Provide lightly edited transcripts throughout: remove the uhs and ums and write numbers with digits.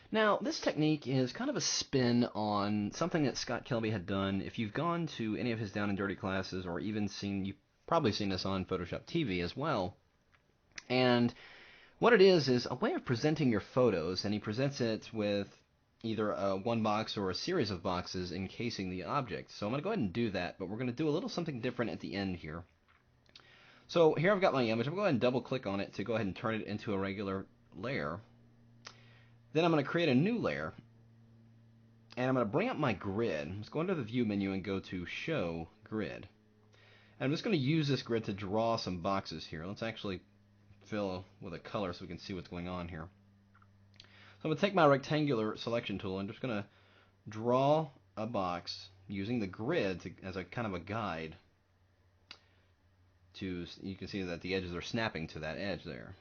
Now, this technique is kind of a spin on something that Scott Kelby had done. If you've gone to any of his Down and Dirty classes, or even you've probably seen this on Photoshop TV as well. And what it is a way of presenting your photos, and he presents it with either one box or a series of boxes encasing the object. So I'm going to go ahead and do that, but we're going to do a little something different at the end here. So here I've got my image. I'm going to go ahead and double click on it to go ahead and turn it into a regular layer. Then I'm going to create a new layer, and I'm going to bring up my grid. Let's go under the View menu and go to Show Grid. And I'm just going to use this grid to draw some boxes here. Let's actually fill with a color so we can see what's going on here. So I'm going to take my rectangular selection tool and just going to draw a box using the grid as a kind of a guide. You can see that the edges are snapping to that edge there.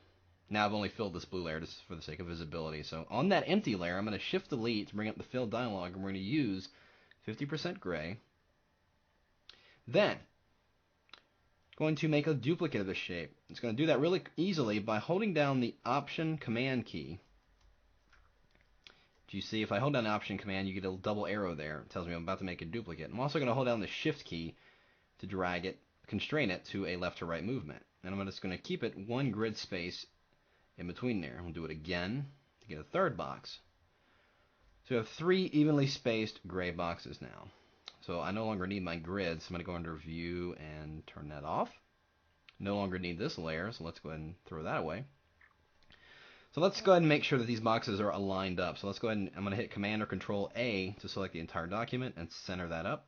Now I've only filled this blue layer just for the sake of visibility. So on that empty layer, I'm going to Shift Delete to bring up the Fill dialog, and we're going to use 50% gray. Then, going to make a duplicate of the shape. It's going to do that really easily by holding down the Option Command key. Do you see, if I hold down the Option Command, you get a double arrow there. It tells me I'm about to make a duplicate. I'm also going to hold down the Shift key to drag it, constrain it to a left to right movement. And I'm just going to keep it one grid space in between there. We'll do it again to get a third box. So we have 3 evenly spaced gray boxes now. So I no longer need my grid, so I'm going to go under View and turn that off. No longer need this layer, so let's go ahead and throw that away. So let's go ahead and make sure that these boxes are aligned up. So let's go ahead and I'm going to hit Command or Control A to select the entire document and center that up.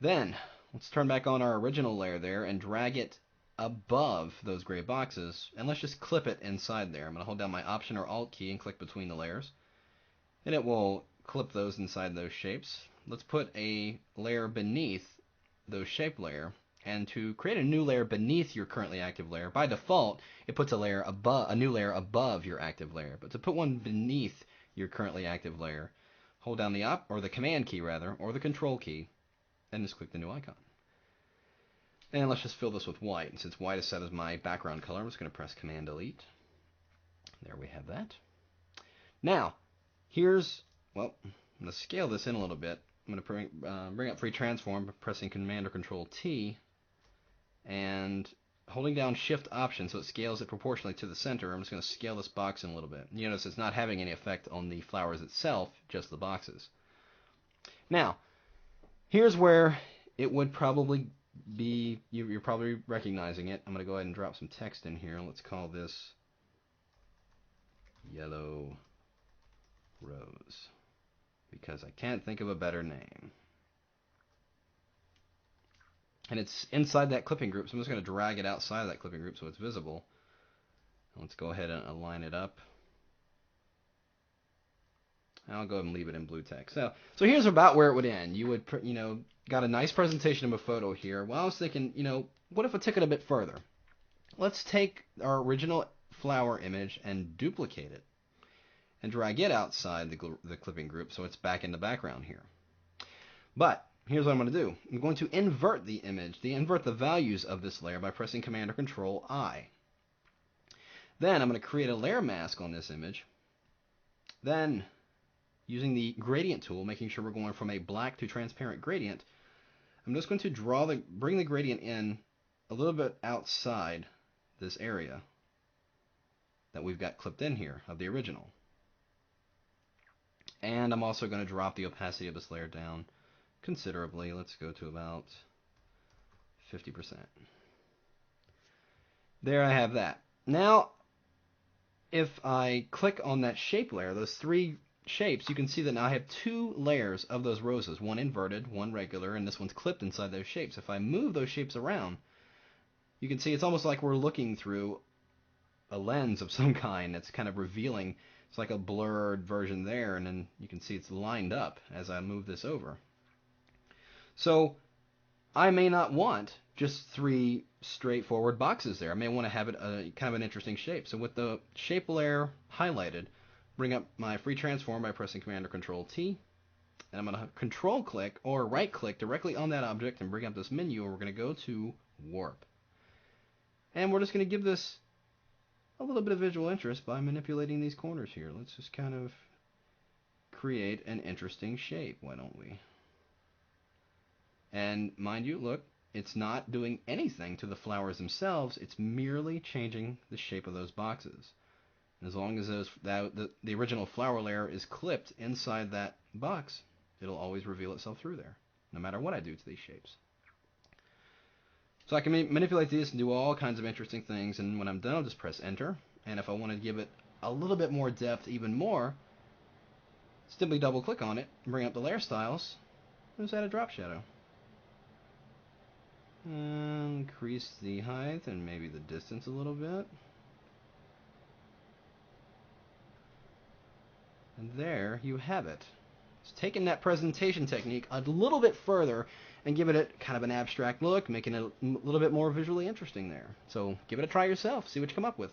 Then let's turn back on our original layer there and drag it above those gray boxes, and let's just clip it inside there. I'm going to hold down my Option or Alt key and click between the layers, and it will clip those inside those shapes. Let's put a layer beneath those shape layer, and to create a new layer beneath your currently active layer, by default it puts a new layer above your active layer, but to put one beneath your currently active layer, hold down the Command key rather, or the Control key, and just click the new icon. And let's just fill this with white. And since white is set as my background color, I'm just going to press Command Delete. There we have that. Now, I'm going to scale this in a little bit. I'm going to bring up Free Transform by pressing Command or Control T and holding down Shift Option so it scales it proportionally to the center. I'm just going to scale this box in a little bit. You notice it's not having any effect on the flowers itself, just the boxes. Now, here's where it would probably you're probably recognizing it. I'm going to go ahead and drop some text in here. Let's call this Yellow Rose, because I can't think of a better name. And it's inside that clipping group, so I'm just going to drag it outside of that clipping group so it's visible. Let's go ahead and align it up. I'll go ahead and leave it in blue text. So here's about where it would end. You would, got a nice presentation of a photo here. Well, I was thinking, what if I took it a bit further? Let's take our original flower image and duplicate it and drag it outside the clipping group so it's back in the background here. But here's what I'm going to do. I'm going to invert the image, invert the values of this layer by pressing Command or Control I. Then I'm going to create a layer mask on this image. Then, using the gradient tool, making sure we're going from a black to transparent gradient, I'm just going to bring the gradient in a little bit outside this area that we've got clipped in here of the original. And I'm also going to drop the opacity of this layer down considerably. Let's go to about 50%. There I have that. Now, if I click on that shape layer, those 3 shapes, you can see that now I have 2 layers of those roses, one inverted, one regular, and this one's clipped inside those shapes. If I move those shapes around, you can see it's almost like we're looking through a lens of some kind that's kind of revealing. It's like a blurred version there, and then you can see it's lined up as I move this over. So I may not want just 3 straightforward boxes there. I may want to have it kind of an interesting shape. So with the shape layer highlighted, bring up my Free Transform by pressing Command or Control T, and I'm going to control click or right click directly on that object and bring up this menu, and we're going to go to Warp. And we're just going to give this a little bit of visual interest by manipulating these corners here. Let's just kind of create an interesting shape, why don't we? And mind you, look, it's not doing anything to the flowers themselves, it's merely changing the shape of those boxes. And as long as the original flower layer is clipped inside that box, it'll always reveal itself through there, no matter what I do to these shapes. So I can manipulate these and do all kinds of interesting things, and when I'm done, I'll just press enter. And if I want to give it a little bit more depth, even more, simply double click on it, bring up the layer styles, and just add a drop shadow. Increase the height and maybe the distance a little bit. And there you have it. It's taking that presentation technique a little bit further and giving it kind of an abstract look, making it a little bit more visually interesting there. So give it a try yourself, see what you come up with.